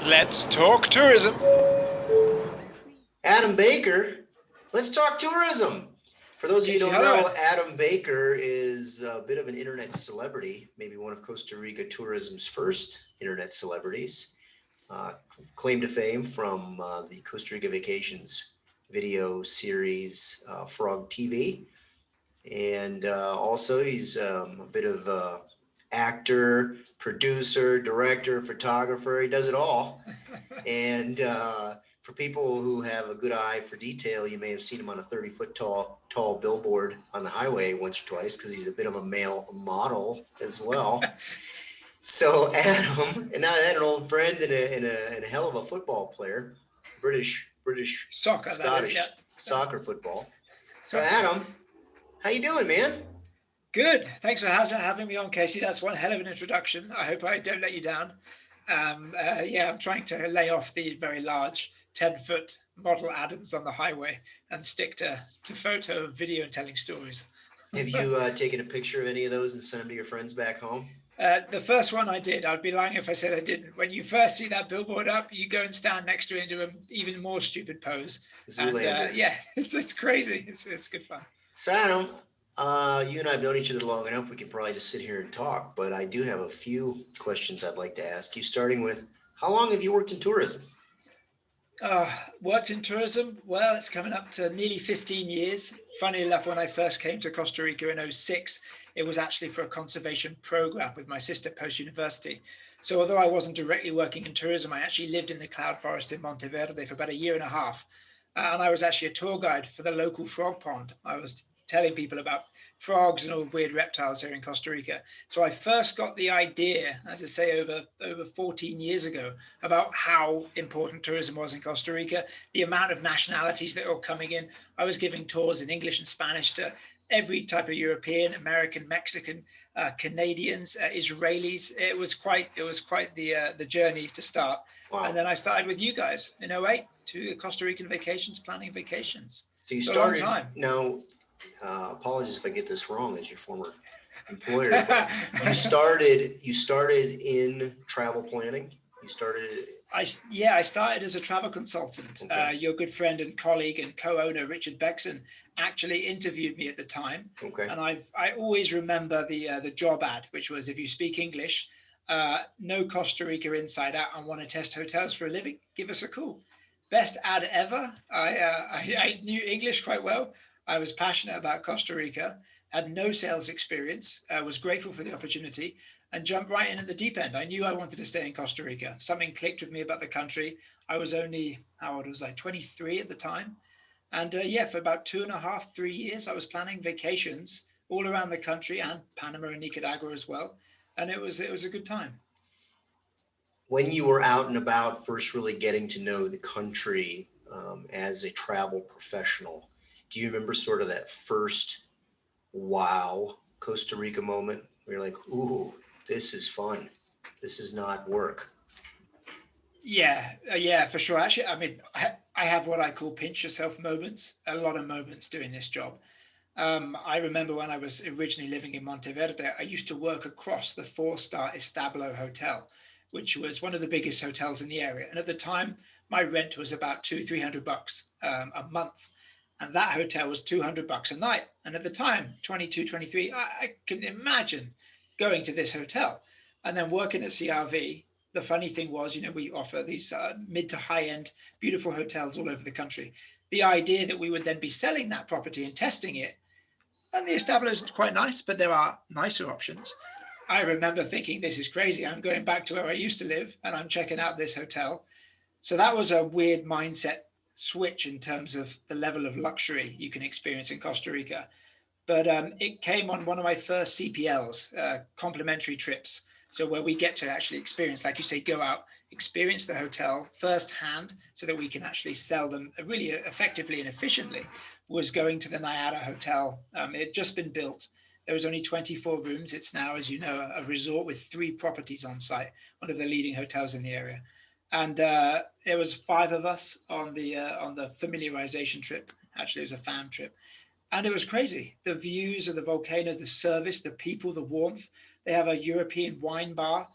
Let's talk tourism. Adam Baker, let's talk tourism. For those of you who Casey, don't hello. know, Adam Baker is a bit of an internet celebrity, maybe one of Costa Rica tourism's first internet celebrities. Uh, Claim to fame from the Costa Rica Vacations video series Frog TV. And also, he's a bit of actor, producer, director, photographer. He does it all. And for people who have a good eye for detail, you may have seen him on a 30-foot tall billboard on the highway once or twice because he's a bit of a male model as well. So Adam, and now an old friend and a hell of a football player, British Soccer, that is, Scottish yeah. soccer football. So Adam, how you doing, man? Good. Thanks for having me on, Casey. That's one hell of an introduction. I hope I don't let you down. I'm trying to lay off the very large 10-foot model Adams on the highway and stick to photo, video, and telling stories. Have you taken a picture of any of those and sent them to your friends back home? The first one I did, I'd be lying if I said I didn't. When you first see that billboard up, you go and stand next to it and do an even more stupid pose. Zoolander. And it's just crazy. It's good fun. So Adam, you and I have known each other long enough. We could probably just sit here and talk, but I do have a few questions I'd like to ask you, starting with, how long have you worked in tourism? Worked in tourism. Well, it's coming up to nearly 15 years. Funny enough, when I first came to Costa Rica in '06, it was actually for a conservation program with my sister post-university. So although I wasn't directly working in tourism, I actually lived in the cloud forest in Monteverde for about a year and a half. And I was actually a tour guide for the local frog pond. I was telling people about frogs and all weird reptiles here in Costa Rica. So I first got the idea, as I say, over 14 years ago, about how important tourism was in Costa Rica, the amount of nationalities that were coming in. I was giving tours in English and Spanish to every type of European, American, Mexican, Canadians, Israelis. It was quite the journey to start. Wow. And then I started with you guys in '08 to the Costa Rican vacations, planning vacations. So you For a long started time. now. Apologies if I get this wrong as your former employer. But you started in travel planning. You started. I started as a travel consultant. Okay. Your good friend and colleague and co-owner Richard Beckson actually interviewed me at the time, Okay. and I always remember the job ad, which was, if you speak English, know Costa Rica inside out and want to test hotels for a living, give us a call. Best ad ever. I knew English quite well. I was passionate about Costa Rica, had no sales experience, was grateful for the opportunity, and jumped right in at the deep end. I knew I wanted to stay in Costa Rica. Something clicked with me about the country. I was only, how old was I? 23 at the time. And for about 2.5, 3 years, I was planning vacations all around the country and Panama and Nicaragua as well. And it was a good time. When you were out and about, first really getting to know the country as a travel professional, do you remember sort of that first wow Costa Rica moment where you're like, ooh, this is fun. This is not work. Yeah, for sure. Actually, I mean, I have what I call pinch yourself moments, a lot of moments doing this job. I remember when I was originally living in Monteverde, I used to work across the four-star Establo Hotel, which was one of the biggest hotels in the area. And at the time, my rent was about $200-300 a month. And that hotel was $200 a night. And at the time, 22, 23, I can imagine going to this hotel and then working at CRV. The funny thing was, we offer these mid to high end, beautiful hotels all over the country. The idea that we would then be selling that property and testing it, and the Establo is quite nice, but there are nicer options. I remember thinking, this is crazy. I'm going back to where I used to live and I'm checking out this hotel. So that was a weird mindset switch in terms of the level of luxury you can experience in Costa Rica. But it came on one of my first CPLs, complimentary trips. So where we get to actually experience, like you say, go out, experience the hotel firsthand so that we can actually sell them really effectively and efficiently, was going to the Nayara Hotel. It had just been built. There was only 24 rooms. It's now, as you know, a resort with 3 properties on site, one of the leading hotels in the area. And there was 5 of us on the familiarization trip. Actually, it was a fam trip. And it was crazy. The views of the volcano, the service, the people, the warmth. They have a European wine bar.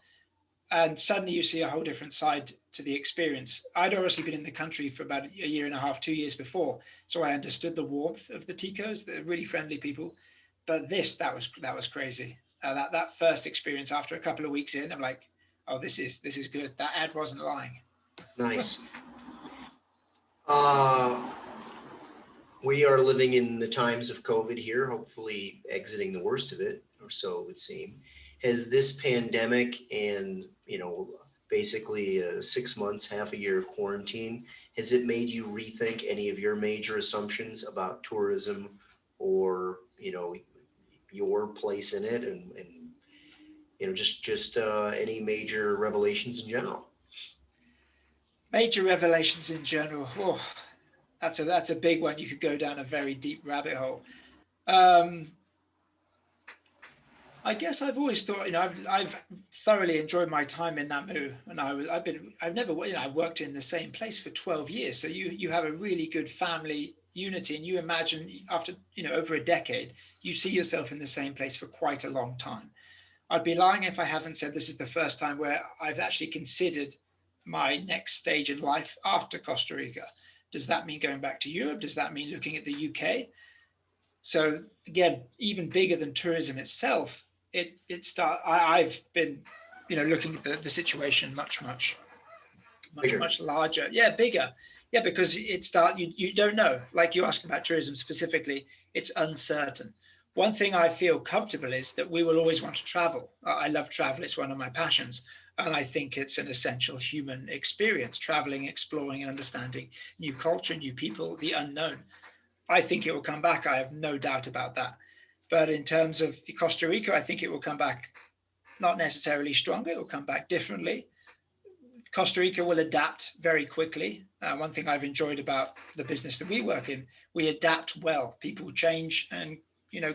and suddenly you see a whole different side to the experience. I'd obviously been in the country for about a year and a half, 2 years before, so I understood the warmth of the Ticos. They're really friendly people. But that was crazy. That first experience after a couple of weeks in, I'm like, oh, this is good. That ad wasn't lying. Nice. Uh, we are living in the times of COVID here, hopefully exiting the worst of it, or so it would seem. Has this pandemic and, basically 6 months, half a year of quarantine, has it made you rethink any of your major assumptions about tourism or, your place in it and just any major revelations in general? Major revelations in general. Oh, that's a big one. You could go down a very deep rabbit hole. Um, I guess I've always thought, I've thoroughly enjoyed my time in Namu, and I've never, I worked in the same place for 12 years. So you have a really good family unity, and you imagine after, over a decade, you see yourself in the same place for quite a long time. I'd be lying if I haven't said this is the first time where I've actually considered my next stage in life after Costa Rica. Does that mean going back to Europe? Does that mean looking at the UK? So again, even bigger than tourism itself, I've been, looking at the situation Bigger. much larger. Yeah, bigger. Yeah, because you don't know. Like you asked about tourism specifically, it's uncertain. One thing I feel comfortable is that we will always want to travel. I love travel, it's one of my passions. And I think it's an essential human experience, traveling, exploring, and understanding new culture, new people, the unknown. I think it will come back. I have no doubt about that. But in terms of Costa Rica, I think it will come back not necessarily stronger. It will come back differently. Costa Rica will adapt very quickly. One thing I've enjoyed about the business that we work in, we adapt well. People change and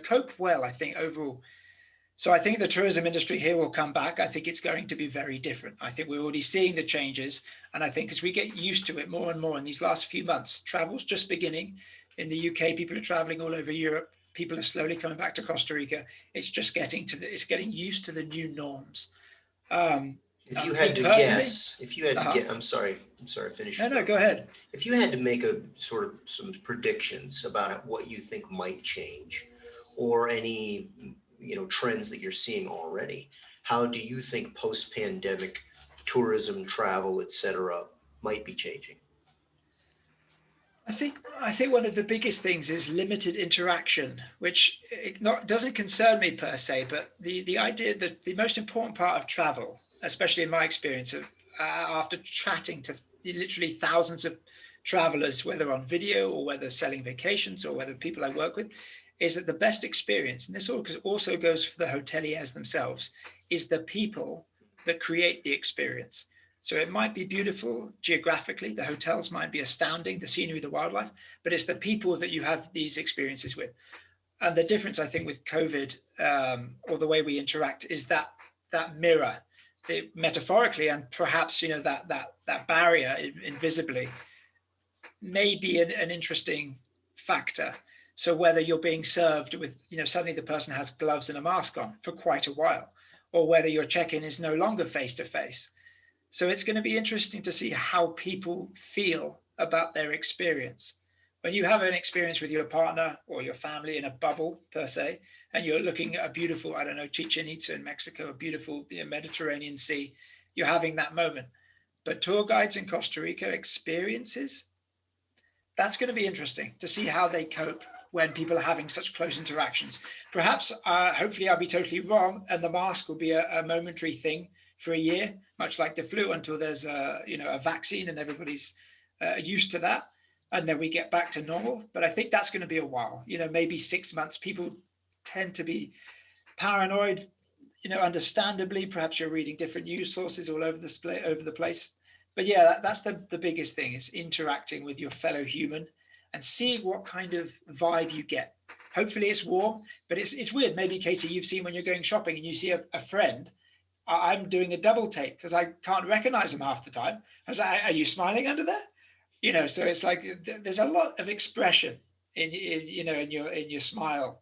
cope well, I think, overall. So I think the tourism industry here will come back. I think it's going to be very different. I think we're already seeing the changes. And I think as we get used to it more and more in these last few months, travel's just beginning. In the UK, people are traveling all over Europe. People are slowly coming back to Costa Rica. It's just it's getting used to the new norms. Um, If you Me had to personally, guess, if you had to uh-huh. get, I'm sorry, finish No, your no, thought. go ahead. If you had to make a sort of some predictions about what you think might change or any, trends that you're seeing already, how do you think post-pandemic tourism, travel, et cetera, might be changing? I think one of the biggest things is limited interaction, which doesn't concern me per se, but the idea that the most important part of travel, especially in my experience of after chatting to literally thousands of travelers, whether on video or whether selling vacations or whether people I work with, is that the best experience, and this also goes for the hoteliers themselves, is the people that create the experience. So it might be beautiful geographically, the hotels might be astounding, the scenery, the wildlife, but it's the people that you have these experiences with. And the difference, I think, with COVID or the way we interact is that mirror, metaphorically, and perhaps that barrier invisibly may be an interesting factor. So whether you're being served with, suddenly the person has gloves and a mask on for quite a while, or whether your check-in is no longer face to face. So it's going to be interesting to see how people feel about their experience. When you have an experience with your partner or your family in a bubble per se, and you're looking at a beautiful, I don't know, Chichen Itza in Mexico, a beautiful Mediterranean Sea, you're having that moment. But tour guides in Costa Rica experiences, that's going to be interesting to see how they cope when people are having such close interactions. Perhaps, hopefully, I'll be totally wrong, and the mask will be a momentary thing for a year, much like the flu, until there's a vaccine and everybody's used to that, and then we get back to normal. But I think that's going to be a while. Maybe 6 months. People tend to be paranoid. Understandably, perhaps you're reading different news sources all over the place. But yeah, that's the biggest thing is interacting with your fellow human and seeing what kind of vibe you get. Hopefully it's warm, but it's weird. Maybe Casey, you've seen when you're going shopping and you see a friend. I'm doing a double take because I can't recognize them half the time. I was like, are you smiling under there? So it's like there's a lot of expression in your smile.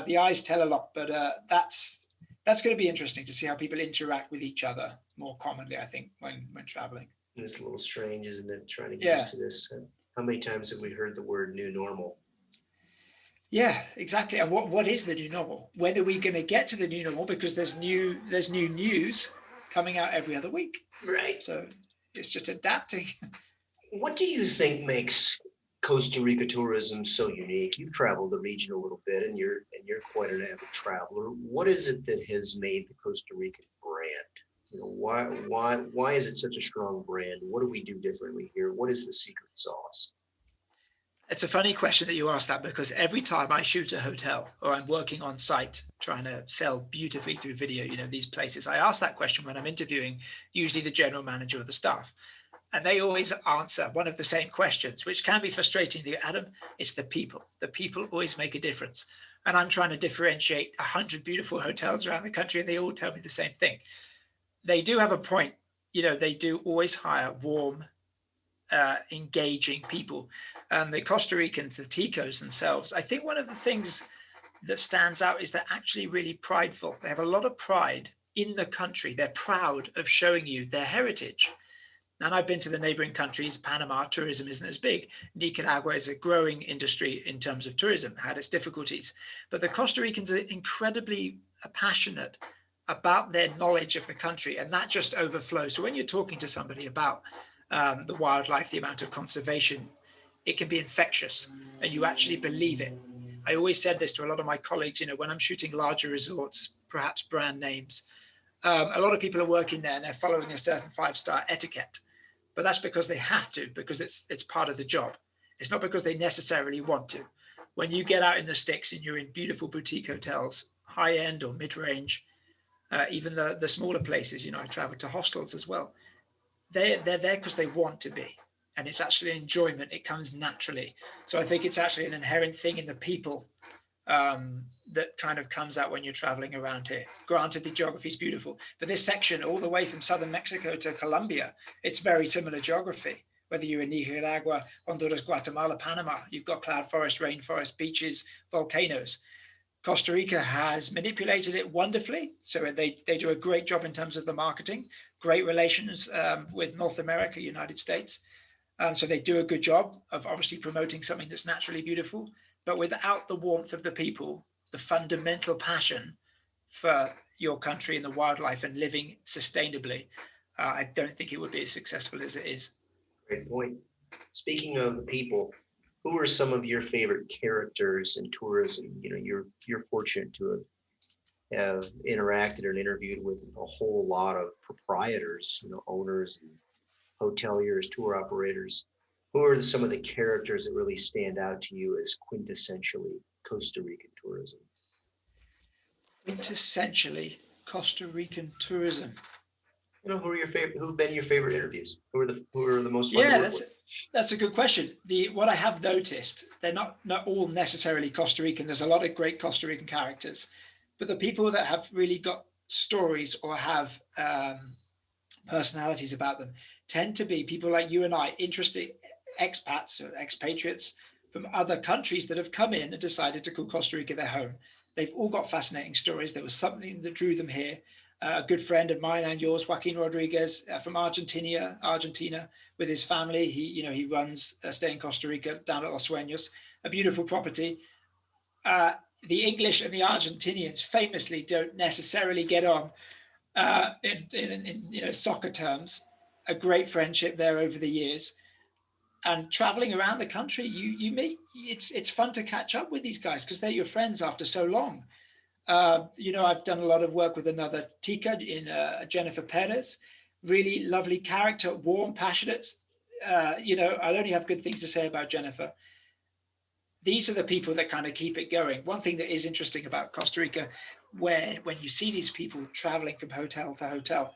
The eyes tell a lot, but that's going to be interesting to see how people interact with each other more commonly, I think, when traveling. It's a little strange, isn't it? Trying to get Yeah. used to this. How many times have we heard the word new normal? Yeah, exactly. And what is the new normal? When are we going to get to the new normal? Because there's new news coming out every other week. Right. So it's just adapting. What do you think makes Costa Rica tourism so unique? You've traveled the region a little bit, and you're quite an avid traveler. What is it that has made the Costa Rican brand? Why is it such a strong brand? What do we do differently here? What is the secret sauce? It's a funny question that you ask that, because every time I shoot a hotel or I'm working on site trying to sell beautifully through video, these places, I ask that question when I'm interviewing usually the general manager or the staff. And they always answer one of the same questions, which can be frustrating to you, Adam. It's the people. The people always make a difference. And I'm trying to differentiate 100 beautiful hotels around the country, and they all tell me the same thing. They do have a point. They do always hire warm, engaging people. And the Costa Ricans, the Ticos themselves, I think one of the things that stands out is they're actually really prideful. They have a lot of pride in the country. They're proud of showing you their heritage. And I've been to the neighboring countries. Panama, tourism isn't as big. Nicaragua is a growing industry in terms of tourism, had its difficulties. But the Costa Ricans are incredibly passionate about their knowledge of the country, and that just overflows. So when you're talking to somebody about the wildlife, the amount of conservation, it can be infectious, and you actually believe it. I always said this to a lot of my colleagues, when I'm shooting larger resorts, perhaps brand names, a lot of people are working there and they're following a certain 5-star etiquette, but that's because they have to, because it's part of the job. It's not because they necessarily want to. When you get out in the sticks and you're in beautiful boutique hotels, high end or mid range, even the smaller places, I travel to hostels as well. They're there because they want to be, and it's actually enjoyment. It comes naturally. So I think it's actually an inherent thing in the people, that kind of comes out when you're traveling around here. Granted, the geography is beautiful, but this section, all the way from southern Mexico to Colombia, it's very similar geography. Whether you're in Nicaragua, Honduras, Guatemala, Panama, you've got cloud forest, rainforest, beaches, volcanoes. Costa Rica has manipulated it wonderfully. So they do a great job in terms of the marketing, great relations with North America, United States. So they do a good job of obviously promoting something that's naturally beautiful, but without the warmth of the people, the fundamental passion for your country and the wildlife and living sustainably, I don't think it would be as successful as it is. Great point. Speaking of the people, who are some of your favorite characters in tourism? You're fortunate to have interacted and interviewed with a whole lot of proprietors, owners and hoteliers, tour operators. Who are some of the characters that really stand out to you as quintessentially Costa Rican tourism? Quintessentially Costa Rican tourism. Who are your favorite? Who've been your favorite interviews? Who are the most fun to Yeah, work with? that's a good question. What I have noticed, they're not all necessarily Costa Rican. There's a lot of great Costa Rican characters, but the people that have really got stories or have personalities about them tend to be people like you and I, interesting expats or expatriates from other countries that have come in and decided to call Costa Rica their home. They've all got fascinating stories. There was something that drew them here. A good friend of mine and yours, Joaquin Rodriguez, from Argentina, with his family. He runs a stay in Costa Rica down at Los Sueños, a beautiful property. The English and the Argentinians famously don't necessarily get on in soccer terms. A great friendship there over the years, and traveling around the country, you meet. It's fun to catch up with these guys because they're your friends after so long. I've done a lot of work with another Tica in Jennifer Perez, really lovely character, warm, passionate. I'll only have good things to say about Jennifer. These are the people that kind of keep it going. One thing that is interesting about Costa Rica, where when you see these people traveling from hotel to hotel,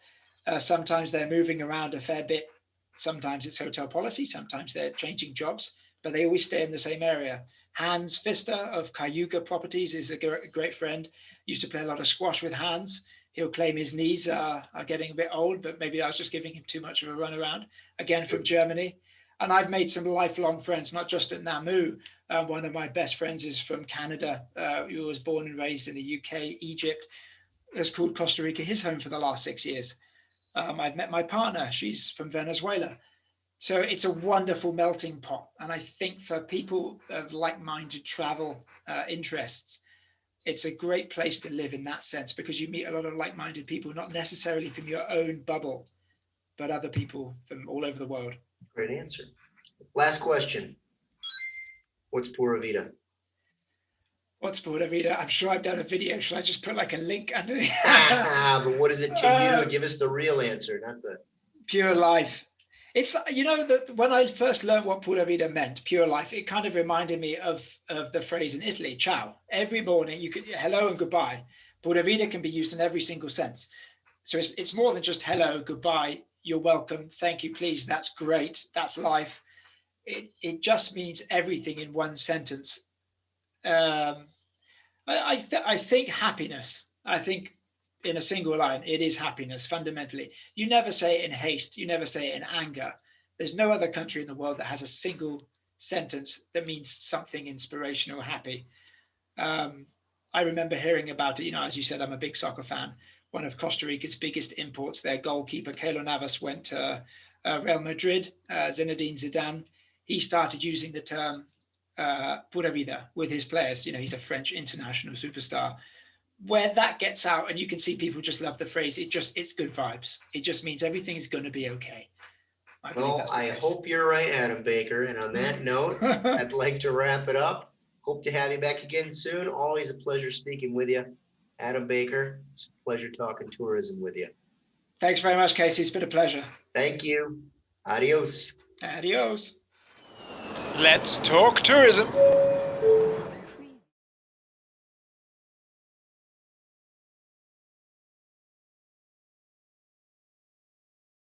sometimes they're moving around a fair bit. Sometimes it's hotel policy, sometimes they're changing jobs, but they always stay in the same area. Hans Pfister of Cayuga Properties is a great friend. Used to play a lot of squash with Hans. He'll claim his knees are getting a bit old, but maybe I was just giving him too much of a run around. Again, from Germany. And I've made some lifelong friends, not just at Namu. One of my best friends is from Canada. He was born and raised in the UK, Egypt. Has called Costa Rica his home for the last 6 years. I've met my partner. She's from Venezuela. So it's a wonderful melting pot. And I think for people of like-minded travel interests, it's a great place to live in that sense, because you meet a lot of like-minded people, not necessarily from your own bubble, but other people from all over the world. Great answer. Last question. What's Pura Vida? What's Pura Vida? I'm sure I've done a video. Should I just put like a link underneath? But what is it to you? Give us the real answer, not the pure life. It's, you know, that when I first learned what Pura Vida meant, pure life, it kind of reminded me of the phrase in Italy, ciao. Every morning you could, hello and goodbye. Pura Vida can be used in every single sense. So it's more than just hello, goodbye, you're welcome, thank you, please, that's great, that's life. It just means everything in one sentence. I think happiness. I think in a single line, it is happiness fundamentally. You never say it in haste. You never say it in anger. There's no other country in the world that has a single sentence that means something inspirational, happy. I remember hearing about it. You know, as you said, I'm a big soccer fan. One of Costa Rica's biggest imports, their goalkeeper, Keylor Navas, went to Real Madrid, Zinedine Zidane. He started using the term Pura Vida with his players. You know, he's a French international superstar. Where that gets out, and you can see people just love the phrase, it's good vibes. It just means everything is going to be okay. Well, I hope you're right, Adam Baker. And on that note, I'd like to wrap it up. Hope to have you back again soon. Always a pleasure speaking with you, Adam Baker. It's a pleasure talking tourism with you. Thanks very much, Casey. It's been a pleasure. Thank you. Adios. Adios. Let's talk tourism.